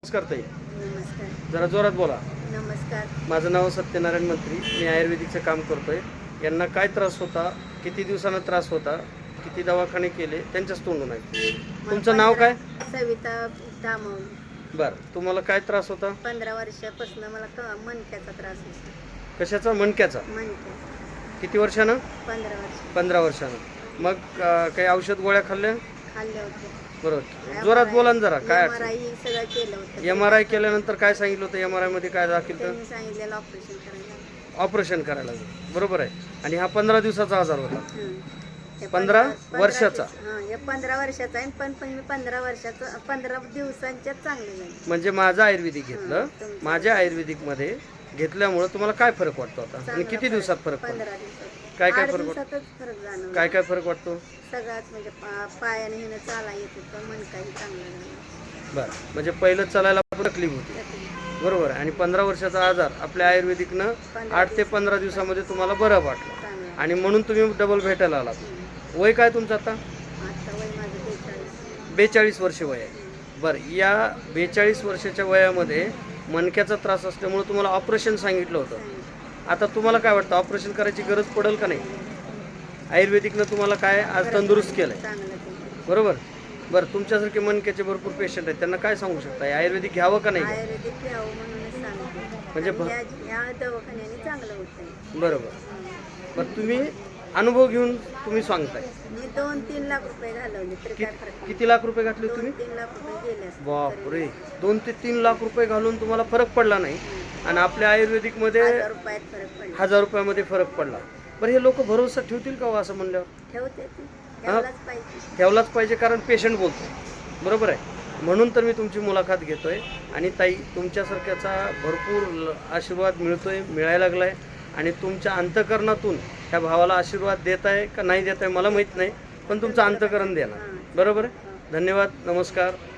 नमस्कार ताई. नमस्कार. जरा जोरात बोला. नमस्कार. माझं नाव सत्यनारायण मंत्री. मी आयुर्वेदिकचं काम करतोय. यांना काय त्रास होता, किती दिवसांना त्रास होता, किती दवाखाने केले, त्यांच्याच तोंडून आहे. तुमचं नाव काय? सविता दामवली. बरं, तुम्हाला काय त्रास होता? 15 वर्षापासून मला मणक्याचा त्रास होता. कशाचा? मणक्याचा. मणक्याचा किती वर्षानं? 15 वर्ष 15 वर्षानं. मग काही औषध गोळ्या खाल्ल्या? खाल्ले होते. बरोबर, जोरात बोला ना जरा. काय MRI सगळं केलं होतं. MRI केल्यानंतर काय सांगितलं होतं? MRI मध्ये काय दाखल? त्यांनी सांगितलेलं ऑपरेशन करायला. ऑपरेशन करायला लागलं. बरोबर आहे. आणि हा 15 दिवसाचा आजार होता. हे 15 वर्षाचा. हां, हे 15 वर्षाचा आहे. पण मी 15 वर्षाचं 15 दिवसांच्या चांगले झाले. म्हणजे माझं आयुर्वेदिक घेतलं. तुमचं. माझ्या आयुर्वेदिकमध्ये घेतल्यामुळं तुम्हाला काय फरक वाटतो आता? आणि चांगला किती दिवसात फरक पडतो? 15 दिवसात. काय काय 8 फरक वाटतो? दिवसातच फरक जाणवला. काय काय फरक वाटतो? सगळ्याच म्हणजे पायाने हिनं चाला येत होतं, मणकाही चांगलं झालं. बरं, म्हणजे पहिलं चालायला तकलीफ होती. बरोबर आहे. आणि 15 वर्षाचा आजार आपल्या आयुर्वेदिकनं 8 ते 15 दिवसामध्ये तुम्हाला बरं वाटलं. चांगलं. आणि म्हणून तुम्ही डबल भेटायला आलात. वय काय तुमचं आता? आता वय माझं 42. 42 वर्ष वय आहे. बरं, या 42 वर्षाच्या वयामध्ये मणक्याचा त्रास असल्यामुळे तुम्हाला ऑपरेशन सांगितलं होतं. आता तुम्हाला काय वाटतं, ऑपरेशन करायची गरज पडेल का नाही? आयुर्वेदिकनं तुम्हाला काय आज तंदुरुस्त केलं आहे. चांगलं केलं. बरोबर. बरं, तुमच्यासारखे मणक्याचे भरपूर पेशंट आहेत, त्यांना काय सांगू शकता? आयुर्वेदिक घ्यावं का नाही? आयुर्वेदिक घ्यावं म्हणूनच सांगितलं. म्हणजे आणि या दवाखान्याने चांगलं होतं. बरोबर. बरं, तुम्ही अनुभव घेऊन तुम्ही सांगताय. मी 2-3 लाख रुपये घालवले तरी काय फरक नाही. किती लाख रुपये घातले तुम्ही? 2-3 लाख रुपये गेले असते. बापरे, 2 ते 3 लाख रुपये घालून तुम्हाला फरक पडला नाही. आणि आपल्या आयुर्वेदिकमध्ये 1000 रुपयात फरक पडला. 1000 रुपयामध्ये फरक पडला. बरं, हे लोक भरोसा ठेवतील का हो असं म्हणल्यावर? ठेवते ती. ठेवलाच पाहिजे. ठेवलाच पाहिजे, कारण पेशंट बोलतो. बरोबर आहे. म्हणून तर मी तुमची मुलाखत घेतोय. आणि ताई, तुमच्यासारख्याचा भरपूर आशीर्वाद मिळायला लागलाय. आणि तुमच्या अंतःकरणातून ह्या भावाला आशीर्वाद देत आहे का नाही देत आहे मला माहीत नाही, पण तुमचं अंतःकरण देणार. बरोबर आहे. धन्यवाद. नमस्कार.